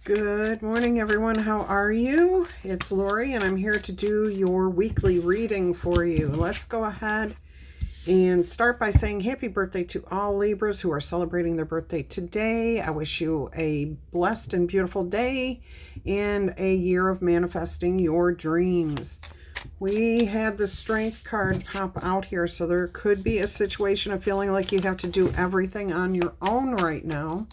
Good morning, everyone. How are you? It's Laurie, and I'm here to do your weekly reading for you. Let's go ahead and start by saying happy birthday to all Libras who are celebrating their birthday today. I wish you a blessed and beautiful day and a year of manifesting your dreams. We had the Strength card pop out here, so there could be a situation of feeling like you have to do everything on your own right now.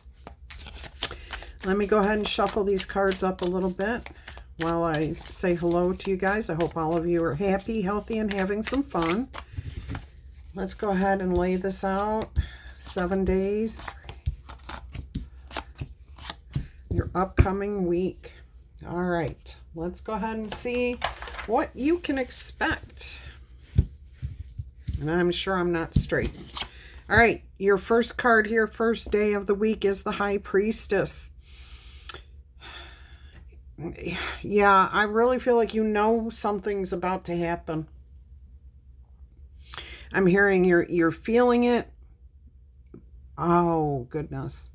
Let me go ahead and shuffle these cards up a little bit while I say hello to you guys. I hope all of you are happy, healthy, and having some fun. Let's go ahead and lay this out. 7 days. Your upcoming week. All right. Let's go ahead and see what you can expect. And I'm sure I'm not straight. All right. Your first card here, first day of the week, is the High Priestess. Yeah, I really feel like you know something's about to happen. I'm hearing you're feeling it. Oh, goodness.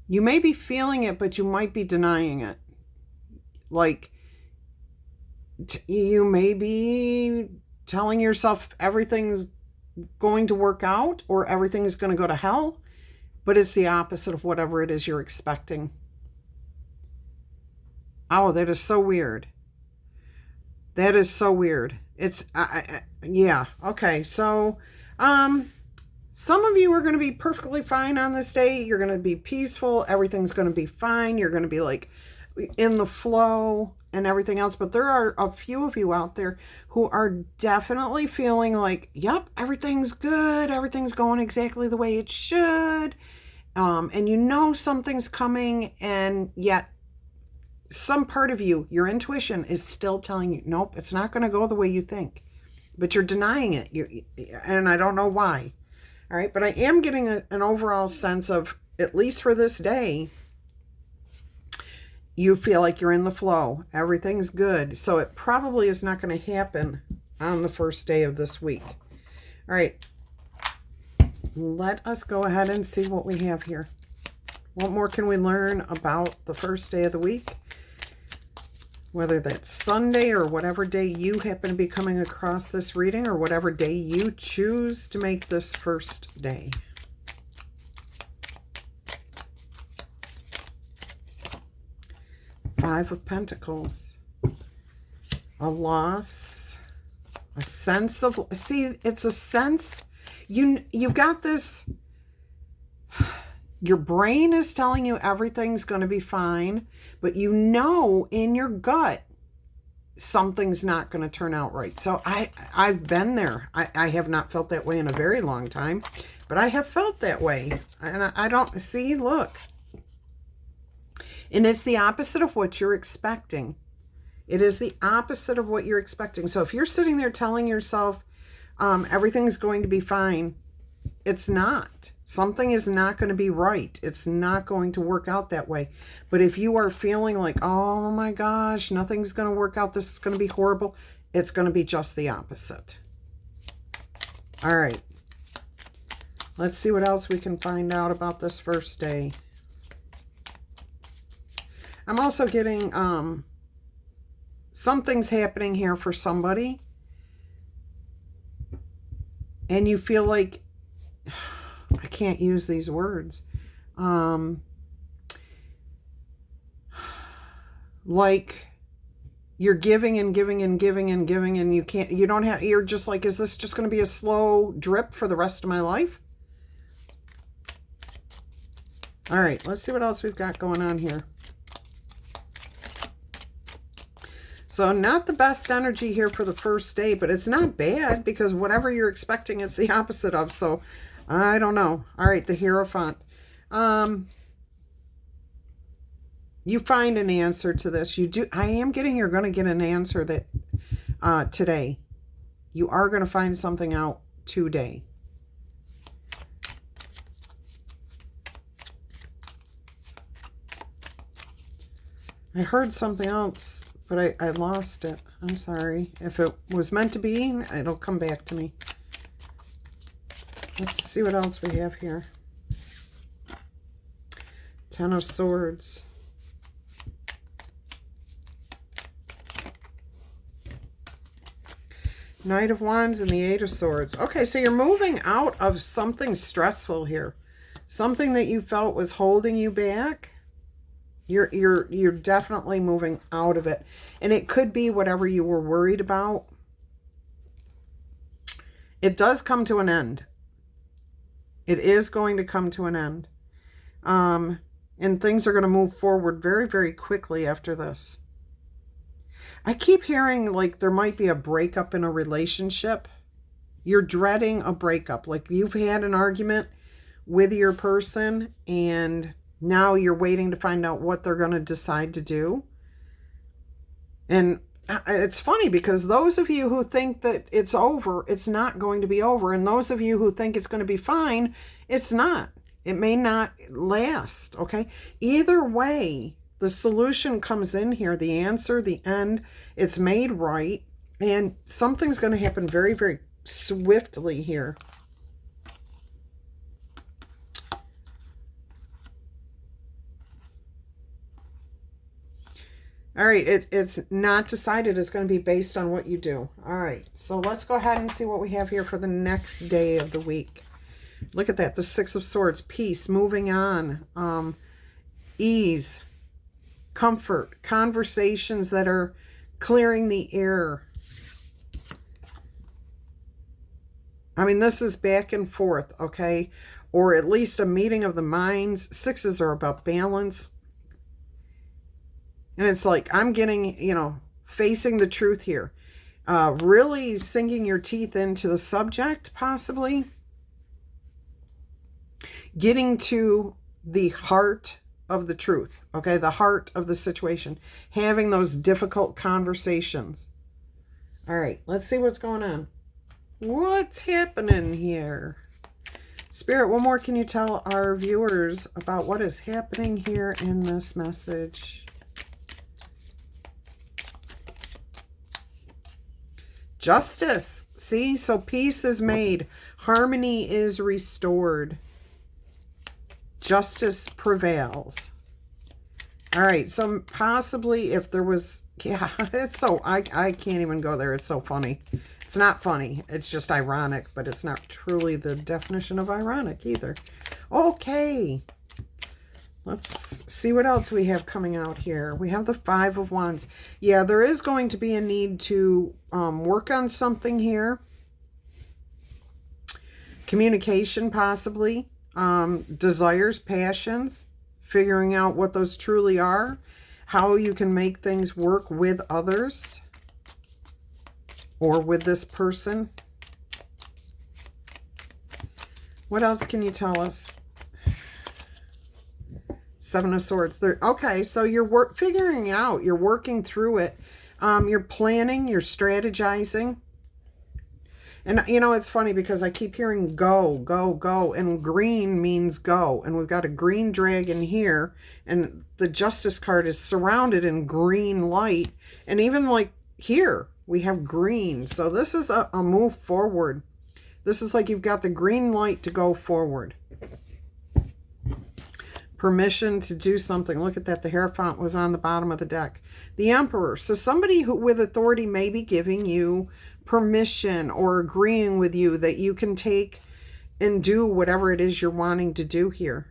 You may be feeling it, but you might be denying it. Like, you may be telling yourself everything's going to work out or everything's going to go to hell, but it's the opposite of whatever it is you're expecting. Oh, that is so weird. That is so weird. It's, yeah, okay. So, some of you are going to be perfectly fine on this day. You're going to be peaceful. Everything's going to be fine. You're going to be like in the flow and everything else. But there are a few of you out there who are definitely feeling like, yep, everything's good. Everything's going exactly the way it should. And you know something's coming, and yet some part of you, your intuition, is still telling you, nope, it's not going to go the way you think. But you're denying it. And I don't know why. All right, but I am getting an overall sense of, at least for this day, you feel like you're in the flow. Everything's good. So it probably is not going to happen on the first day of this week. All right, let us go ahead and see what we have here. What more can we learn about the first day of the week? Whether that's Sunday or whatever day you happen to be coming across this reading, or whatever day you choose to make this first day. Five of Pentacles. A loss. A sense of... See, it's a sense... You've got this... Your brain is telling you everything's going to be fine, but you know in your gut something's not going to turn out right. So I've been there. I have not felt that way in a very long time, but I have felt that way. And I don't... See, look. And it's the opposite of what you're expecting. It is the opposite of what you're expecting. So if you're sitting there telling yourself everything's going to be fine, it's not. Something is not going to be right. It's not going to work out that way. But if you are feeling like, oh my gosh, nothing's going to work out, this is going to be horrible, it's going to be just the opposite. All right. Let's see what else we can find out about this first day. I'm also getting something's happening here for somebody. And you feel like... I can't use these words. Like you're giving and giving and giving and giving, and you're just like, is this just going to be a slow drip for the rest of my life? All right, let's see what else we've got going on here. So not the best energy here for the first day, but it's not bad, because whatever you're expecting, it's the opposite of. So I don't know. All right, the Hierophant. You find an answer to this. You do. I am getting, you're going to get an answer that today. You are going to find something out today. I heard something else, but I lost it. I'm sorry. If it was meant to be, it'll come back to me. Let's see what else we have here. Ten of Swords. Knight of Wands and the Eight of Swords. Okay, so you're moving out of something stressful here. Something that you felt was holding you back. You're definitely moving out of it. And it could be whatever you were worried about. It does come to an end. It is going to come to an end. And things are going to move forward very, very quickly after this. I keep hearing like there might be a breakup in a relationship. You're dreading a breakup. Like you've had an argument with your person and now you're waiting to find out what they're going to decide to do. And it's funny because those of you who think that it's over, it's not going to be over. And those of you who think it's going to be fine, it's not. It may not last, okay? Either way, the solution comes in here, the answer, the end, it's made right, and something's going to happen very, very swiftly here. All right, it's not decided. It's going to be based on what you do. All right, so let's go ahead and see what we have here for the next day of the week. Look at that, the Six of Swords, peace, moving on, ease, comfort, conversations that are clearing the air. I mean, this is back and forth, okay? Or at least a meeting of the minds. Sixes are about balance. And it's like, I'm getting, you know, facing the truth here. Really sinking your teeth into the subject, possibly. Getting to the heart of the truth, okay? The heart of the situation. Having those difficult conversations. All right, let's see what's going on. What's happening here? Spirit, what more can you tell our viewers about what is happening here in this message? Justice. See, so peace is made. Harmony is restored. Justice prevails. All right, so possibly if there was, yeah, it's so, I can't even go there. It's so funny. It's not funny. It's just ironic, but it's not truly the definition of ironic either. Okay. Let's see what else we have coming out here. We have the Five of Wands. Yeah, there is going to be a need to work on something here. Communication, possibly. Desires, passions, figuring out what those truly are, how you can make things work with others or with this person. What else can you tell us? Seven of Swords. Okay, so you're figuring it out. You're working through it. You're planning, you're strategizing. And, you know, it's funny because I keep hearing go, go, go. And green means go. And we've got a green dragon here. And the Justice card is surrounded in green light. And even like here, we have green. So this is a move forward. This is like you've got the green light to go forward. Permission to do something. Look at that. The Hierophant was on the bottom of the deck. The Emperor. So somebody who with authority may be giving you permission or agreeing with you that you can take and do whatever it is you're wanting to do here.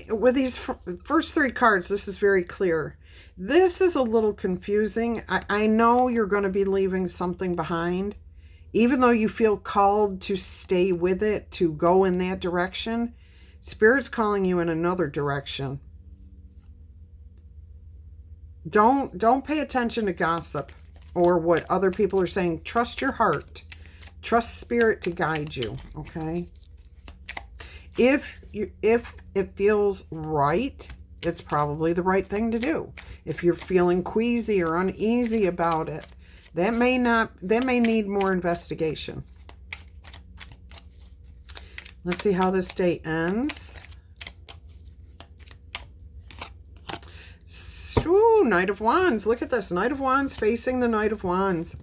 With these first three cards, this is very clear. This is a little confusing. I know you're going to be leaving something behind. Even though you feel called to stay with it, to go in that direction, Spirit's calling you in another direction. Don't pay attention to gossip or what other people are saying. Trust your heart. Trust Spirit to guide you, okay? If it feels right, it's probably the right thing to do. If you're feeling queasy or uneasy about it, that may need more investigation. Let's see how this day ends. Ooh, Knight of Wands. Look at this. Knight of Wands facing the Knight of Wands.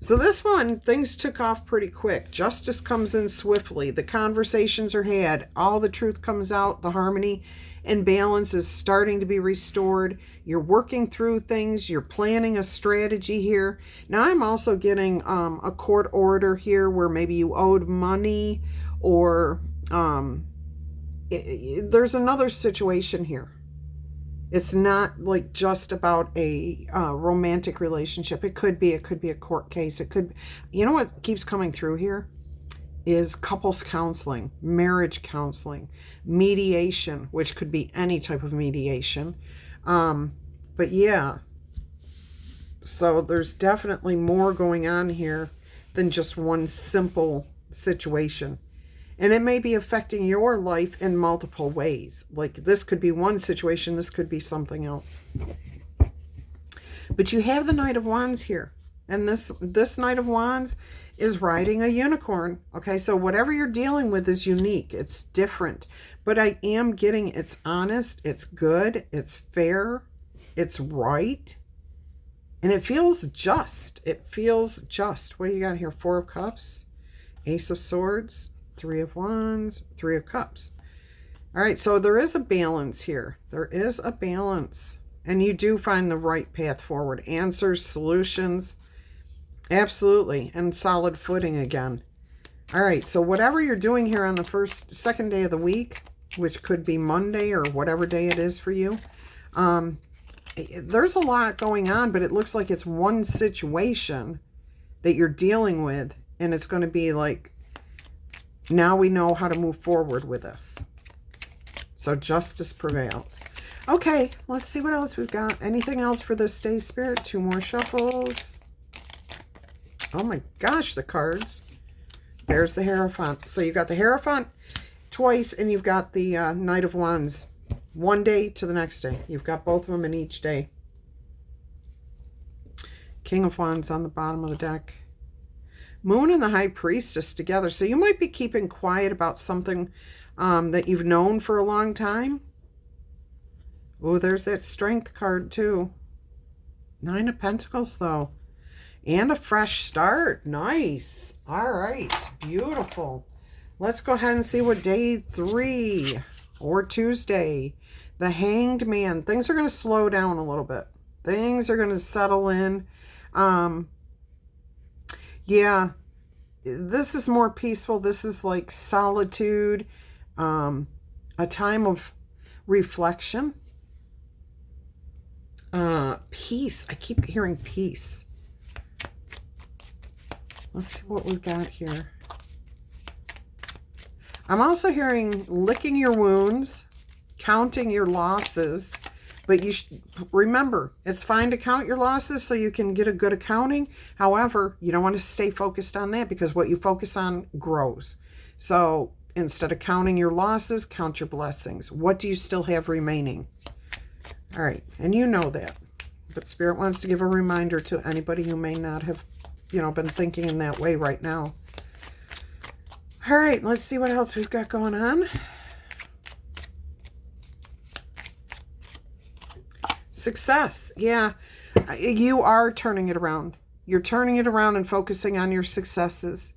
So this one, things took off pretty quick. Justice comes in swiftly. The conversations are had. All the truth comes out. The harmony and balance is starting to be restored. You're working through things. You're planning a strategy here. Now I'm also getting a court order here where maybe you owed money, or there's another situation here. It's not like just about a romantic relationship. It could be a court case. It could, you know what keeps coming through here is couples counseling, marriage counseling, mediation, which could be any type of mediation. But yeah, so there's definitely more going on here than just one simple situation. And it may be affecting your life in multiple ways. Like this could be one situation, this could be something else. But you have the Knight of Wands here. And this Knight of Wands is riding a unicorn. Okay, so whatever you're dealing with is unique. It's different. But I am getting it's honest, it's good, it's fair, it's right. And it feels just. It feels just. What do you got here? Four of Cups, Ace of Swords, Three of Wands, Three of Cups. All right, so there is a balance here. There is a balance. And you do find the right path forward. Answers, solutions. Absolutely. And solid footing again. All right, so whatever you're doing here on the second day of the week, which could be Monday or whatever day it is for you, there's a lot going on, but it looks like it's one situation that you're dealing with. And it's going to be like, now we know how to move forward with this. So justice prevails. Okay, let's see what else we've got. Anything else for this day, Spirit? Two more shuffles. Oh my gosh, the cards. There's the Hierophant. So you've got the Hierophant twice, and you've got the Knight of Wands. One day to the next day. You've got both of them in each day. King of Wands on the bottom of the deck. Moon and the High Priestess together. So you might be keeping quiet about something that you've known for a long time. Oh, there's that Strength card too. Nine of Pentacles though. And a fresh start. Nice. All right. Beautiful. Let's go ahead and see what day 3 or Tuesday. The Hanged Man. Things are going to slow down a little bit. Things are going to settle in. Yeah, this is more peaceful. This is like solitude, a time of reflection, peace. I keep hearing peace. Let's see what we've got here. I'm also hearing licking your wounds, counting your losses. But you should remember, it's fine to count your losses so you can get a good accounting. However, you don't want to stay focused on that, because what you focus on grows. So instead of counting your losses, count your blessings. What do you still have remaining? All right. And you know that. But Spirit wants to give a reminder to anybody who may not have, been thinking in that way right now. All right. Let's see what else we've got going on. Success. Yeah, you are turning it around. You're turning it around and focusing on your successes.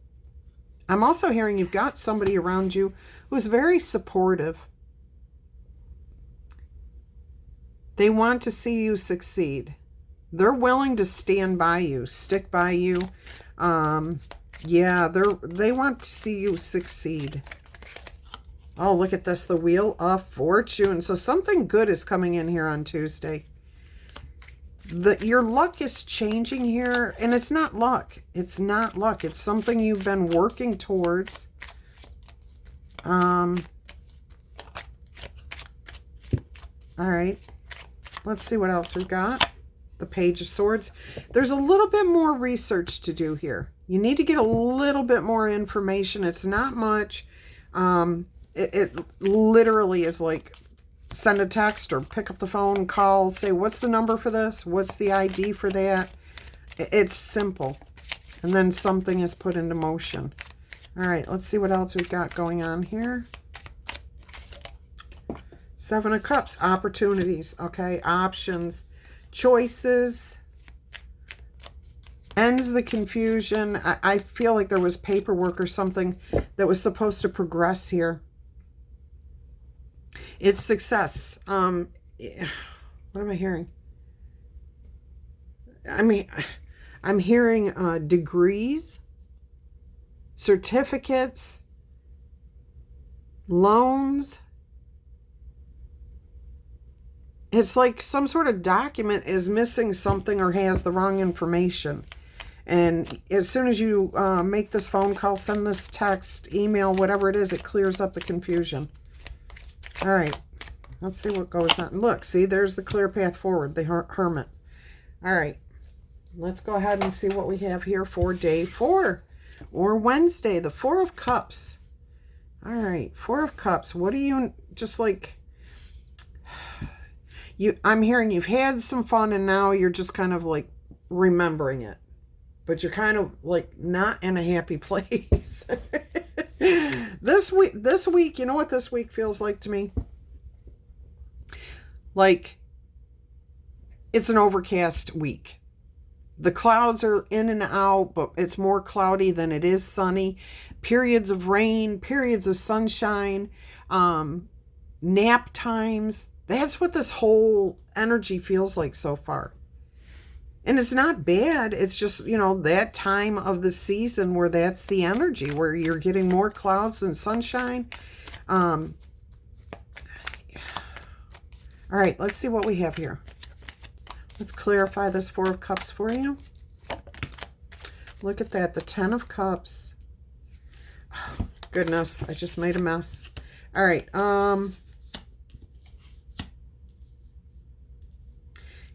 I'm also hearing you've got somebody around you who's very supportive. They want to see you succeed. They're willing to stand by you, stick by you. Yeah, they want to see you succeed. Oh, look at this, the Wheel of Fortune. So something good is coming in here on Tuesday. Your luck is changing here, and it's not luck. It's not luck. It's something you've been working towards. All right. Let's see what else we've got. The Page of Swords. There's a little bit more research to do here. You need to get a little bit more information. It's not much. It literally is like send a text or pick up the phone, call, say, what's the number for this? What's the ID for that? It's simple. And then something is put into motion. All right, let's see what else we've got going on here. Seven of Cups, opportunities, okay? Options, choices, ends the confusion. I feel like there was paperwork or something that was supposed to progress here. It's success. What am I hearing? I mean, I'm hearing degrees, certificates, loans. It's like some sort of document is missing something or has the wrong information. And as soon as you make this phone call, send this text, email, whatever it is, it clears up the confusion. All right. Let's see what goes on. Look, see, there's the clear path forward, the Hermit. All right. Let's go ahead and see what we have here for day 4 or Wednesday, the 4 of Cups. All right. 4 of Cups. What do you just like? I'm hearing you've had some fun and now you're just kind of like remembering it. But you're kind of like not in a happy place. This week, you know what this week feels like to me? Like it's an overcast week. The clouds are in and out, but it's more cloudy than it is sunny. Periods of rain, periods of sunshine, nap times. That's what this whole energy feels like so far. And it's not bad. It's just, you know, that time of the season where that's the energy, where you're getting more clouds than sunshine. All right, let's see what we have here. Let's clarify this 4 of Cups for you. Look at that, the 10 of Cups. Oh, goodness, I just made a mess. All right,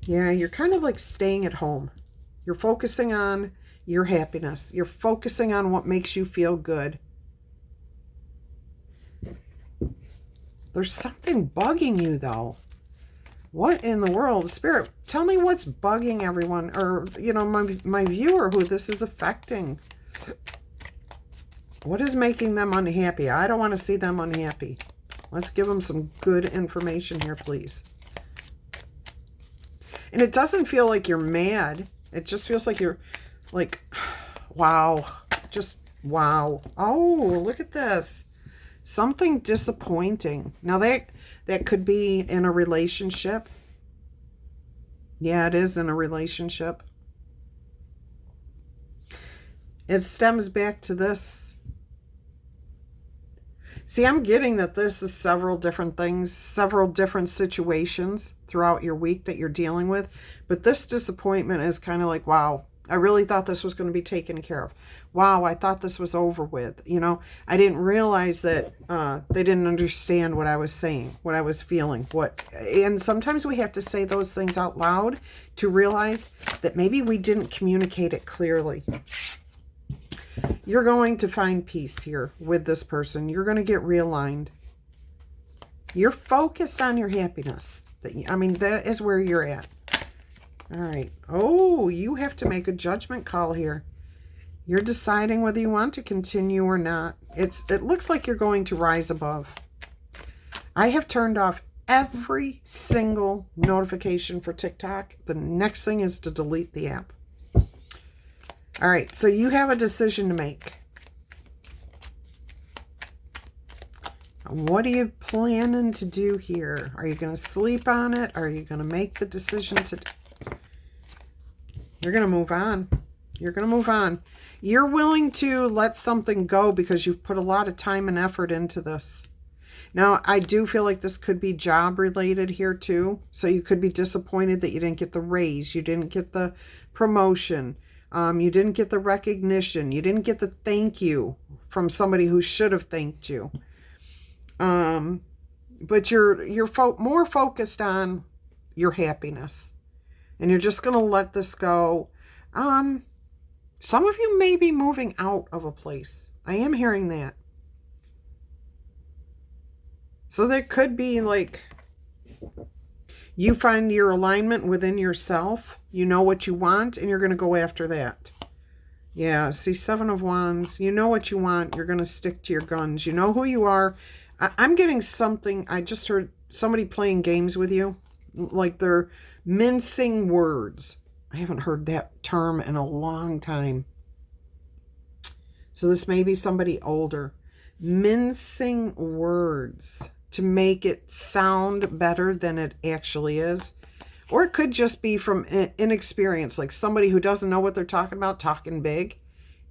yeah, you're kind of like staying at home. You're focusing on your happiness. You're focusing on what makes you feel good. There's something bugging you, though. What in the world? Spirit, tell me what's bugging everyone, or, you know, my viewer who this is affecting. What is making them unhappy? I don't want to see them unhappy. Let's give them some good information here, please. And it doesn't feel like you're mad. It just feels like you're like, wow, just wow. Oh, look at this. Something disappointing. Now that could be in a relationship. Yeah, it is in a relationship. It stems back to this. See, I'm getting that this is several different things, several different situations throughout your week that you're dealing with. But this disappointment is kind of like, wow, I really thought this was going to be taken care of. Wow, I thought this was over with. You know, I didn't realize that they didn't understand what I was saying, what I was feeling. And sometimes we have to say those things out loud to realize that maybe we didn't communicate it clearly. You're going to find peace here with this person. You're going to get realigned. You're focused on your happiness. I mean, that is where you're at. All right. Oh, you have to make a judgment call here. You're deciding whether you want to continue or not. It looks like you're going to rise above. I have turned off every single notification for TikTok. The next thing is to delete the app. All right, so you have a decision to make. What are you planning to do here? Are you going to sleep on it? Are you going to make the decision to... You're going to move on. You're going to move on. You're willing to let something go because you've put a lot of time and effort into this. Now, I do feel like this could be job related here too. So you could be disappointed that you didn't get the raise. You didn't get the promotion. You didn't get the recognition. You didn't get the thank you from somebody who should have thanked you. But you're more focused on your happiness. And you're just going to let this go. Some of you may be moving out of a place. I am hearing that. So there could be like, you find your alignment within yourself. You know what you want, and you're going to go after that. Yeah, see, 7 of Wands. You know what you want. You're going to stick to your guns. You know who you are. I'm getting something. I just heard somebody playing games with you. Like they're mincing words. I haven't heard that term in a long time. So this may be somebody older. Mincing words to make it sound better than it actually is. Or it could just be from inexperience, like somebody who doesn't know what they're talking about, talking big,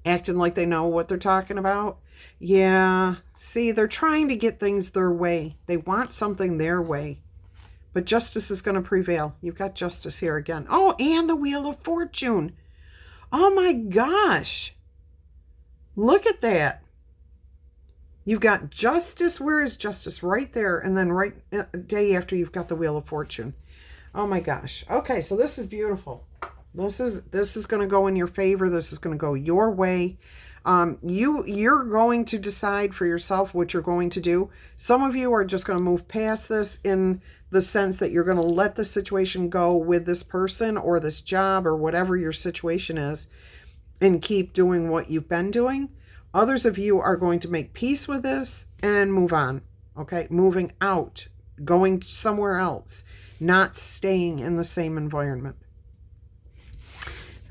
acting like they know what they're talking about. Yeah, see, they're trying to get things their way. They want something their way. But justice is going to prevail. You've got justice here again. Oh, and the Wheel of Fortune. Oh my gosh. Look at that. You've got justice. Where is justice? Right there. And then right a day after, you've got the Wheel of Fortune. Oh my gosh. Okay, so this is beautiful. This is going to go in your favor. This is going to go your way. You're going to decide for yourself what you're going to do. Some of you are just going to move past this in the sense that you're going to let the situation go with this person or this job or whatever your situation is and keep doing what you've been doing. Others of you are going to make peace with this and move on. Okay, moving out, going somewhere else, not staying in the same environment.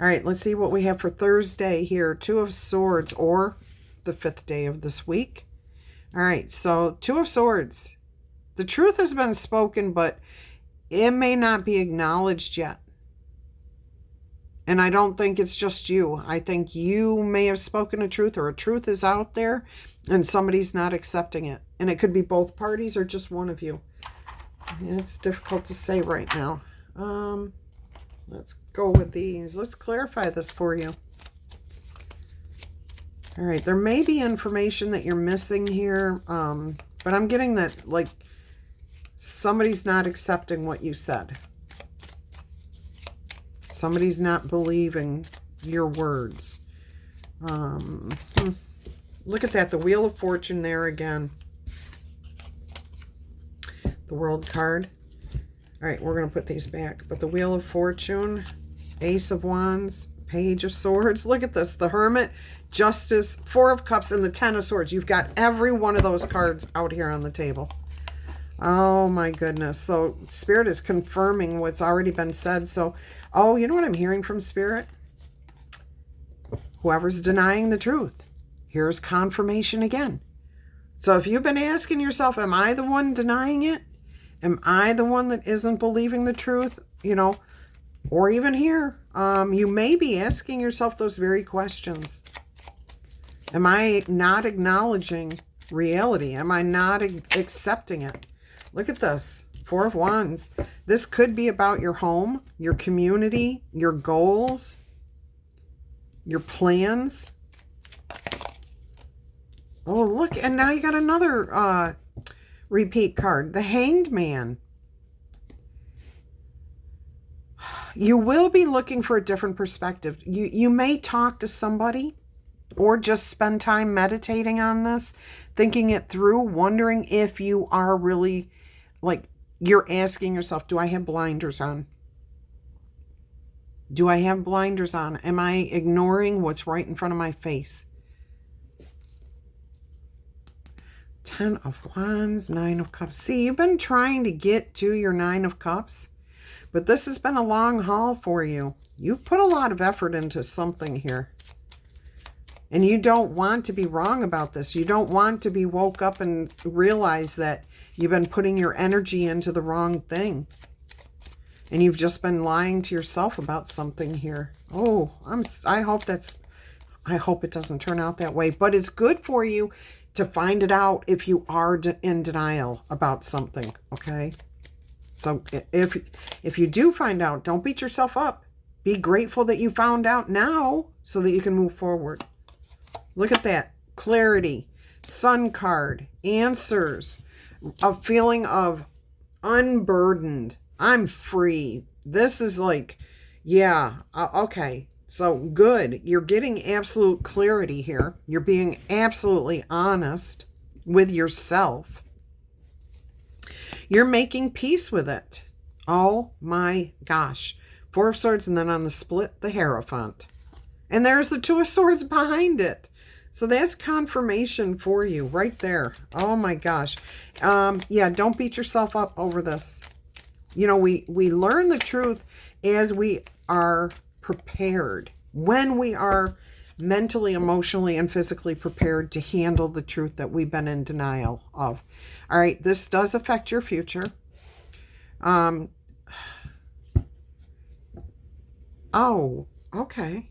All right, let's see what we have for Thursday here. 2 of Swords, or the 5th day of this week. All right, so 2 of Swords. The truth has been spoken, but it may not be acknowledged yet. And I don't think it's just you. I think you may have spoken a truth, or a truth is out there and somebody's not accepting it. And it could be both parties or just one of you. It's difficult to say right now. Let's go with these. Let's clarify this for you. All right, there may be information that you're missing here, but I'm getting that, like, somebody's not accepting what you said. Somebody's not believing your words. Look at that, the Wheel of Fortune there again. The World card. All right, we're going to put these back. But the Wheel of Fortune, Ace of Wands, Page of Swords. Look at this. The Hermit, Justice, 4 of Cups, and the 10 of Swords. You've got every one of those cards out here on the table. Oh, my goodness. So Spirit is confirming what's already been said. So, oh, you know what I'm hearing from Spirit? Whoever's denying the truth. Here's confirmation again. So if you've been asking yourself, am I the one denying it? Am I the one that isn't believing the truth? You know, or even here, you may be asking yourself those very questions. Am I not acknowledging reality? Am I not accepting it? Look at this, 4 of Wands. This could be about your home, your community, your goals, your plans. Oh, look, and now you got another repeat card, the Hanged Man. You will be looking for a different perspective. You may talk to somebody or just spend time meditating on this, thinking it through, wondering if you are really, like, you're asking yourself, do I have blinders on? Do I have blinders on? Am I ignoring what's right in front of my face? 10 of Wands, 9 of Cups. See, you've been trying to get to your 9 of Cups, but this has been a long haul for you. You've put a lot of effort into something here. And you don't want to be wrong about this. You don't want to be woke up and realize that you've been putting your energy into the wrong thing. And you've just been lying to yourself about something here. Oh, I hope it doesn't turn out that way. But it's good for you to find it out if you are in denial about something, okay? So if you do find out, don't beat yourself up. Be grateful that you found out now so that you can move forward. Look at that. Clarity, Sun card, answers, a feeling of unburdened. I'm free. This is like, yeah, okay. So good. You're getting absolute clarity here. You're being absolutely honest with yourself. You're making peace with it. Oh my gosh. 4 of Swords, and then on the split, the Hierophant. And there's the 2 of Swords behind it. So that's confirmation for you right there. Oh my gosh. Yeah, don't beat yourself up over this. You know, we learn the truth as we are prepared. When we are mentally, emotionally, and physically prepared to handle the truth that we've been in denial of. All right, this does affect your future. Oh, okay.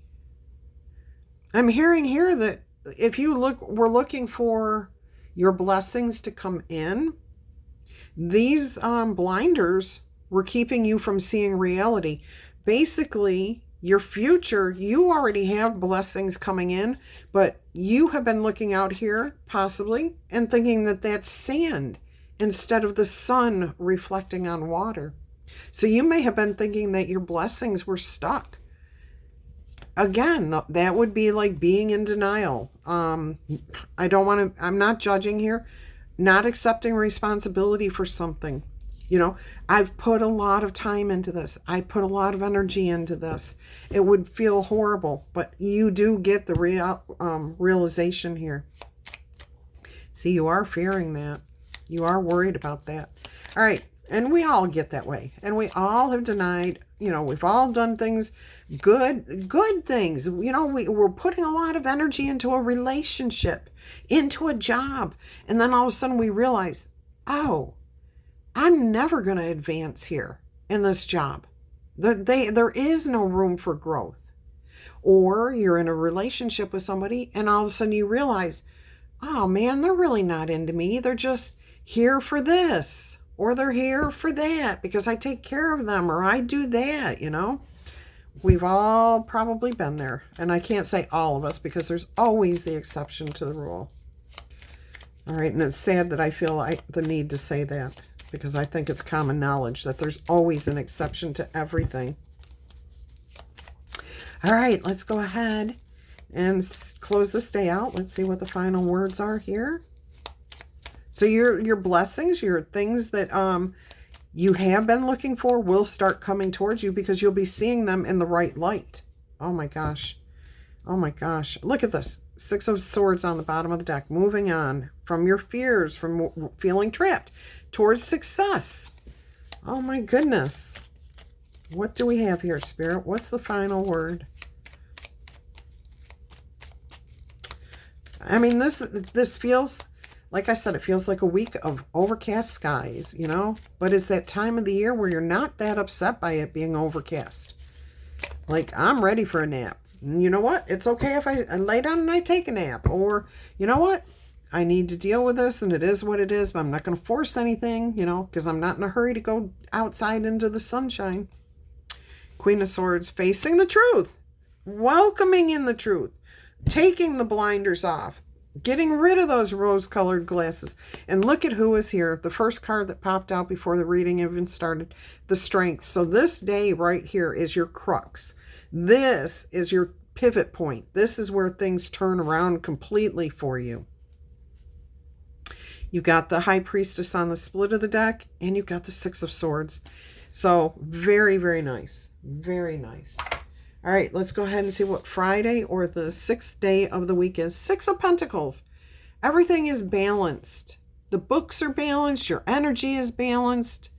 I'm hearing here that if you we're looking for your blessings to come in, these blinders were keeping you from seeing reality. Basically, your future, you already have blessings coming in, but you have been looking out here, possibly, and thinking that that's sand instead of the sun reflecting on water. So you may have been thinking that your blessings were stuck. Again, that would be like being in denial. I'm not judging here, not accepting responsibility for something. You know, I've put a lot of time into this. I put a lot of energy into this. It would feel horrible, but you do get the realization here. See, you are fearing that. You are worried about that. All right. And we all get that way. And we all have denied, you know, we've all done things, good things. You know, we're putting a lot of energy into a relationship, into a job. And then all of a sudden we realize, oh, I'm never going to advance here in this job. There is no room for growth. Or you're in a relationship with somebody and all of a sudden you realize, oh man, they're really not into me. They're just here for this. Or they're here for that because I take care of them or I do that, you know. We've all probably been there. And I can't say all of us because there's always the exception to the rule. All right, and it's sad that I feel the need to say that because I think it's common knowledge that there's always an exception to everything. All right, let's go ahead and close this day out. Let's see what the final words are here. So your blessings, your things that you have been looking for will start coming towards you because you'll be seeing them in the right light. Oh my gosh. Oh my gosh. Look at this. 6 of Swords on the bottom of the deck. Moving on from your fears, from feeling trapped, towards success. Oh my goodness. What do we have here, Spirit? What's the final word? I mean, this feels... Like I said, it feels like a week of overcast skies, you know? But it's that time of the year where you're not that upset by it being overcast. Like, I'm ready for a nap. And you know what? It's okay if I lay down and I take a nap. Or, you know what? I need to deal with this and it is what it is, but I'm not going to force anything, you know, because I'm not in a hurry to go outside into the sunshine. Queen of Swords, facing the truth. Welcoming in the truth. Taking the blinders off. Getting rid of those rose-colored glasses. And look at who is here. The first card that popped out before the reading even started. The Strength. So this day right here is your crux. This is your pivot point. This is where things turn around completely for you. You got the High Priestess on the split of the deck. And you got the 6 of Swords. So very, very nice. Very nice. All right, let's go ahead and see what Friday or the 6th day of the week is. 6 of Pentacles. Everything is balanced. The books are balanced. Your energy is balanced.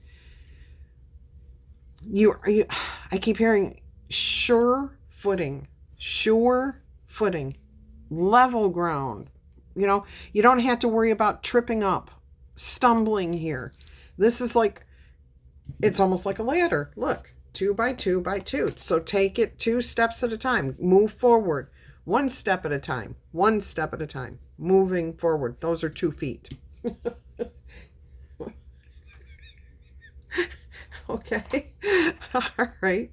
I keep hearing sure footing. Sure footing. Level ground. You know, you don't have to worry about tripping up, stumbling here. This is like, it's almost like a ladder. Look. 2 by 2 by 2. So take it 2 steps at a time. Move forward. 1 step at a time. 1 step at a time. Moving forward. Those are 2 feet. Okay. All right.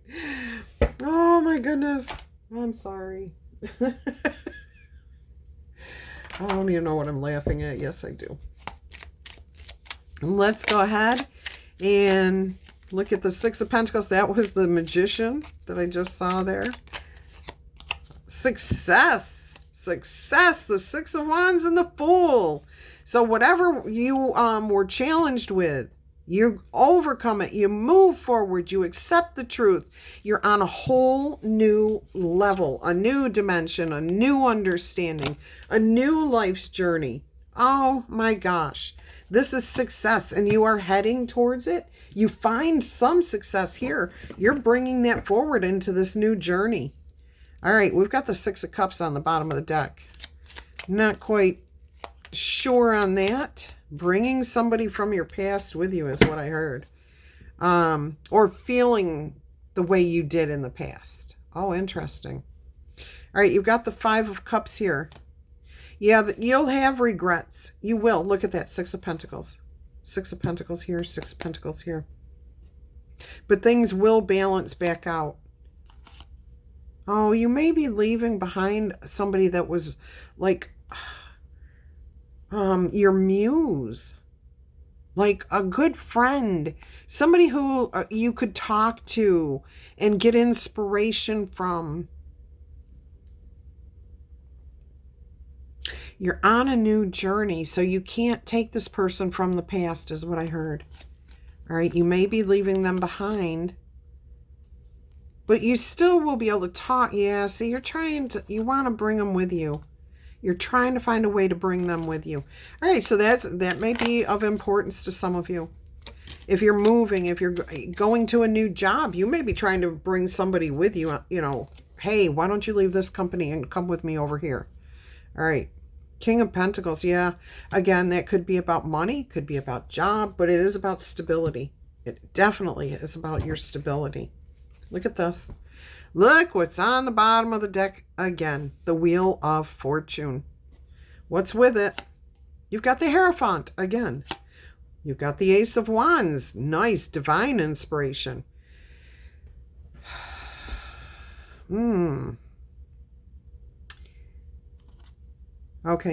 Oh my goodness. I'm sorry. I don't even know what I'm laughing at. Yes, I do. Let's go ahead and look at the 6 of Pentacles. That was the Magician that I just saw there. Success. Success. The 6 of Wands and the Fool. So whatever you were challenged with, You overcome it. You move forward. You accept the truth. You're on a whole new level, a new dimension, a new understanding, a new life's journey. Oh my gosh. This is success, and you are heading towards it. You find some success here. You're bringing that forward into this new journey. All right, we've got the Six of Cups on the bottom of the deck. Not quite sure on that. Bringing somebody from your past with you is what I heard. Or feeling the way you did in the past. Oh, interesting. All right, you've got the Five of Cups here. Yeah, you'll have regrets. You will. Look at that, Six of Pentacles. Six of Pentacles here, Six of Pentacles here. But things will balance back out. Oh, you may be leaving behind somebody that was like your muse, like a good friend, somebody who you could talk to and get inspiration from. You're on a new journey, so you can't take this person from the past, is what I heard. All right, you may be leaving them behind, but you still will be able to talk. Yeah, see, you want to bring them with you. You're trying to find a way to bring them with you. All right, so that may be of importance to some of you. If you're moving, if you're going to a new job, you may be trying to bring somebody with you. You know, hey, why don't you leave this company and come with me over here? All right, King of Pentacles. Yeah, again, that could be about money, could be about job, but it is about stability. It definitely is about your stability. Look at this. Look what's on the bottom of the deck again. The Wheel of Fortune. What's with it? You've got the Hierophant again. You've got the Ace of Wands. Nice, divine inspiration. Okay,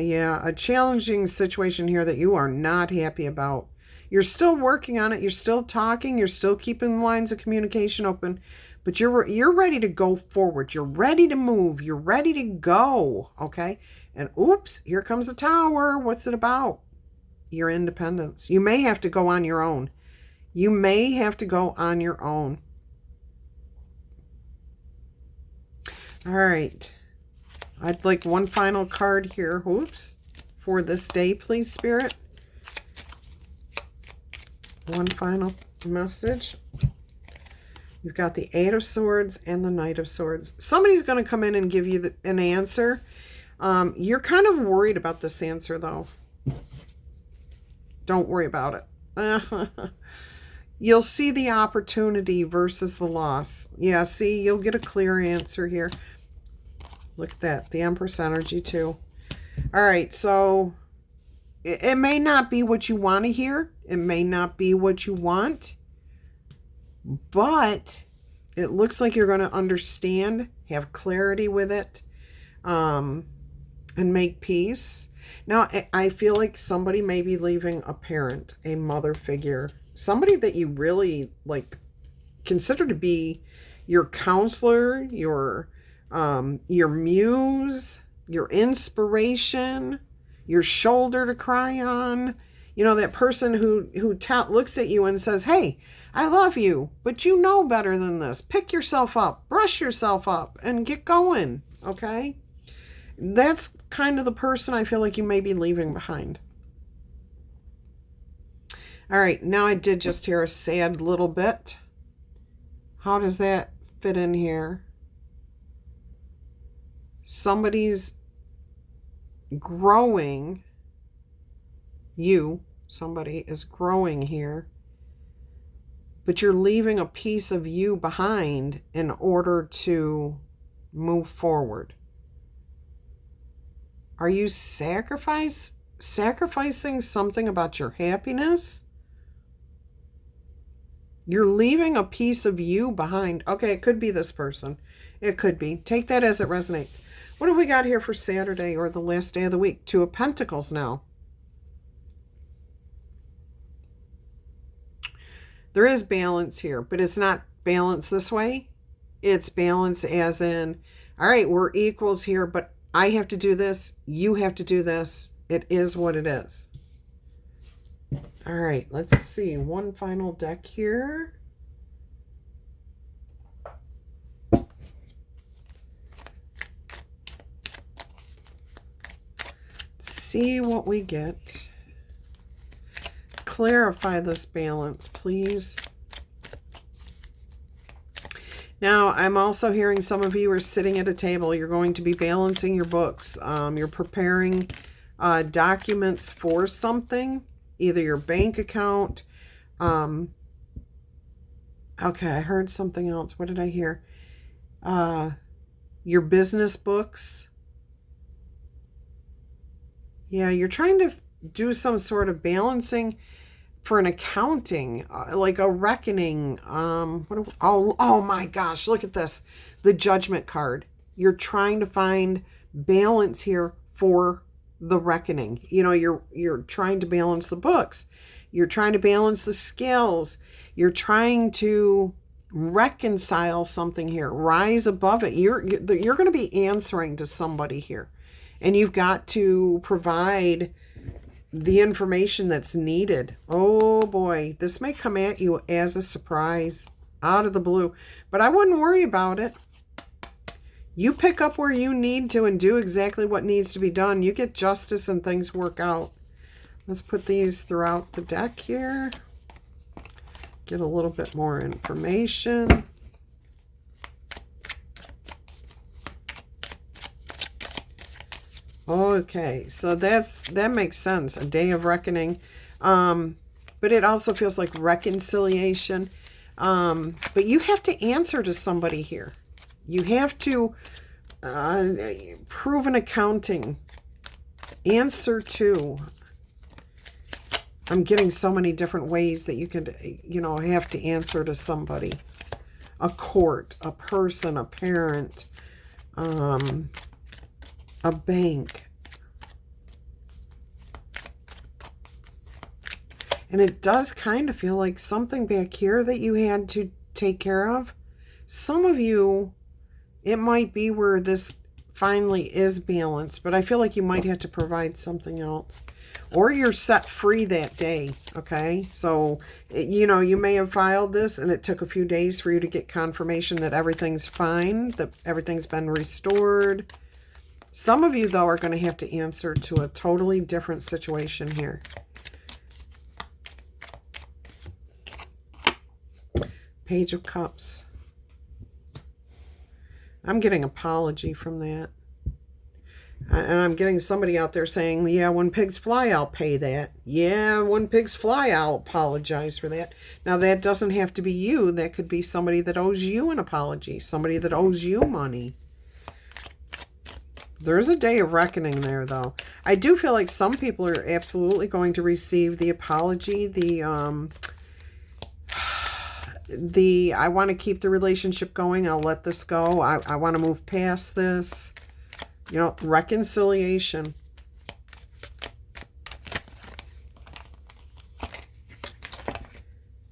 yeah. A challenging situation here that you are not happy about. You're still working on it. You're still talking. You're still keeping lines of communication open. But you're ready to go forward. You're ready to move. You're ready to go. Okay? And oops, here comes the Tower. What's it about? Your independence. You may have to go on your own. You may have to go on your own. All right. I'd like one final card here. Oops. For this day, please, Spirit. One final message. You've got the Eight of Swords and the Knight of Swords. Somebody's going to come in and give you an answer. You're kind of worried about this answer, though. Don't worry about it. You'll see the opportunity versus the loss. Yeah, see, you'll get a clear answer here. Look at that. The Empress energy, too. All right, so it may not be what you want to hear. It may not be what you want. But it looks like you're going to understand, have clarity with it, and make peace. Now, I feel like somebody may be leaving a parent, a mother figure, somebody that you really consider to be your counselor, your muse, your inspiration, your shoulder to cry on. You know, that person who looks at you and says, hey, I love you, but you know better than this. Pick yourself up, brush yourself up, and get going, okay? That's kind of the person I feel like you may be leaving behind. All right, now I did just hear a sad little bit. How does that fit in here? Somebody's growing. Somebody is growing here. But you're leaving a piece of you behind in order to move forward. Are you sacrificing something about your happiness? You're leaving a piece of you behind. Okay, it could be this person. It could be. Take that as it resonates. What do we got here for Saturday or the last day of the week? Two of Pentacles now. There is balance here, but it's not balance this way. It's balance as in, all right, we're equals here, but I have to do this. You have to do this. It is what it is. All right, let's see. One final deck here. See what we get. Clarify this balance, please. Now, I'm also hearing some of you are sitting at a table. You're going to be balancing your books. You're preparing documents for something, either your bank account. Okay, I heard something else. What did I hear? Your business books. Yeah, you're trying to do some sort of balancing for an accounting, like a reckoning. Oh my gosh, look at this. The judgment card. You're trying to find balance here for the reckoning. You know, you're trying to balance the books. You're trying to balance the scales. You're trying to reconcile something here. Rise above it. You're going to be answering to somebody here. And you've got to provide the information that's needed. Oh boy, this may come at you as a surprise out of the blue, but I wouldn't worry about it. You pick up where you need to and do exactly what needs to be done. You get justice and things work out. Let's put these throughout the deck here. Get a little bit more information. Okay, so that makes sense. A day of reckoning. But it also feels like reconciliation. But you have to answer to somebody here. You have to prove an accounting. Answer to. I'm getting so many different ways that you could, have to answer to somebody. A court, a person, a parent, a bank. And it does kind of feel like something back here that you had to take care of. Some of you, it might be where this finally is balanced, but I feel like you might have to provide something else. Or you're set free that day, okay? So, you may have filed this and it took a few days for you to get confirmation that everything's fine, that everything's been restored. Some of you, though, are going to have to answer to a totally different situation here. Page of Cups. I'm getting apology from that. And I'm getting somebody out there saying, yeah, when pigs fly, I'll pay that. Yeah, when pigs fly, I'll apologize for that. Now, that doesn't have to be you. That could be somebody that owes you an apology, somebody that owes you money. There's a day of reckoning there, though. I do feel like some people are absolutely going to receive the apology, I want to keep the relationship going. I'll let this go. I want to move past this. Reconciliation.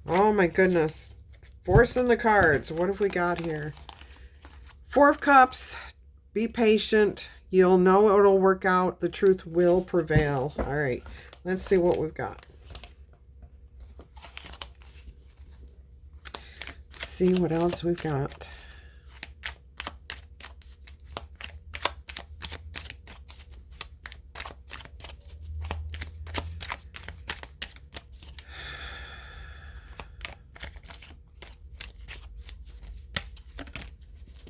Oh my goodness. Forcing the cards. What have we got here? Four of Cups. Be patient. You'll know it'll work out. The truth will prevail. All right. Let's see what we've got. See what else we've got.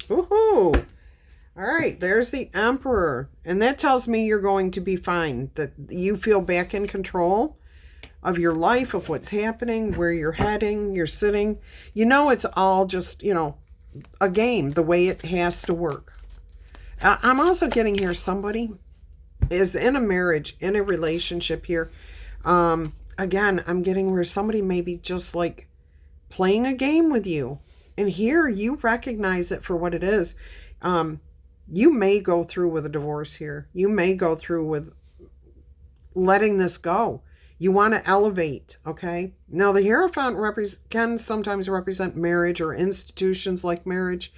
Woohoo! All right, there's the Emperor. And that tells me you're going to be fine, that you feel back in control of your life, of what's happening, where you're heading, you're sitting. It's all just, a game, the way it has to work. I'm also getting here somebody is in a marriage, in a relationship here. Again, I'm getting where somebody may be just like playing a game with you. And here you recognize it for what it is. You may go through with a divorce here. You may go through with letting this go. You want to elevate, okay? Now, the Hierophant can sometimes represent marriage or institutions like marriage.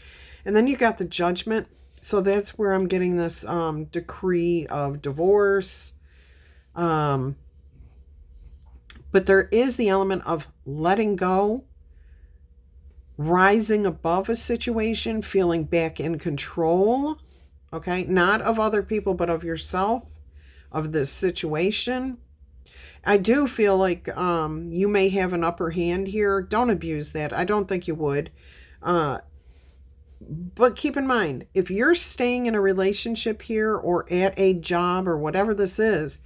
And then you got the Judgment. So that's where I'm getting this decree of divorce. But But there is the element of letting go, rising above a situation, feeling back in control, okay? Not of other people, but of yourself, of this situation. I do feel like you may have an upper hand here. Don't abuse that. I don't think you would. But keep in mind, if you're staying in a relationship here or at a job or whatever this is,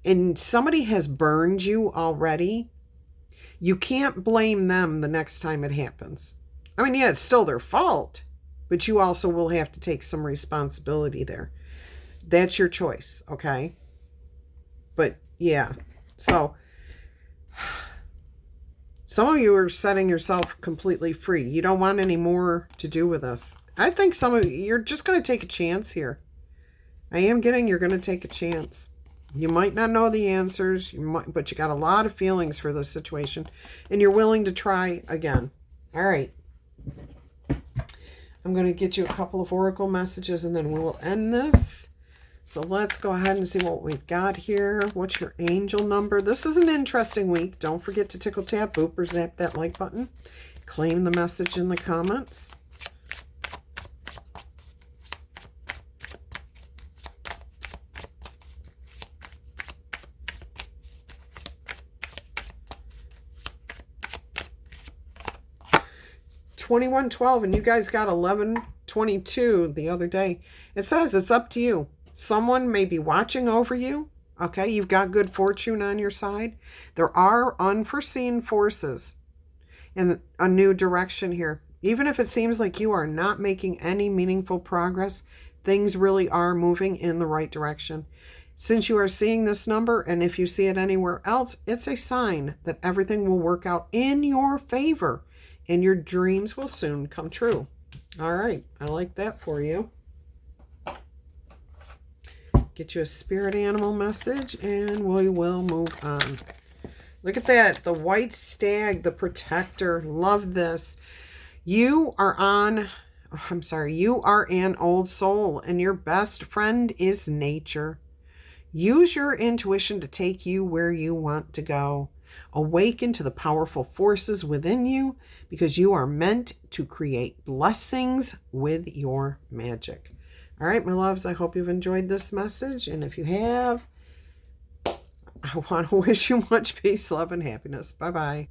and somebody has burned you already, you can't blame them the next time it happens. I mean, yeah, it's still their fault, but you also will have to take some responsibility there. That's your choice, okay? But yeah, so some of you are setting yourself completely free. You don't want any more to do with this. I think some of you, you're just going to take a chance here. I am getting you're going to take a chance. You might not know the answers, but you got a lot of feelings for this situation, and you're willing to try again. All right. I'm going to get you a couple of oracle messages, and then we will end this. So let's go ahead and see what we've got here. What's your angel number? This is an interesting week. Don't forget to tickle, tap, boop, or zap that like button. Claim the message in the comments. $21.12, and you guys got $11.22 the other day. It says it's up to you. Someone may be watching over you. Okay, you've got good fortune on your side. There are unforeseen forces in a new direction here. Even if it seems like you are not making any meaningful progress, things really are moving in the right direction. Since you are seeing this number, and if you see it anywhere else, it's a sign that everything will work out in your favor, and your dreams will soon come true. All right, I like that for you. Get you a spirit animal message, and we will move on. Look at that, the white stag, the protector. Love this. You are an old soul, and your best friend is nature. Use your intuition to take you where you want to go. Awaken to the powerful forces within you, because you are meant to create blessings with your magic. All right, my loves, I hope you've enjoyed this message. And if you have, I want to wish you much peace, love, and happiness. Bye-bye.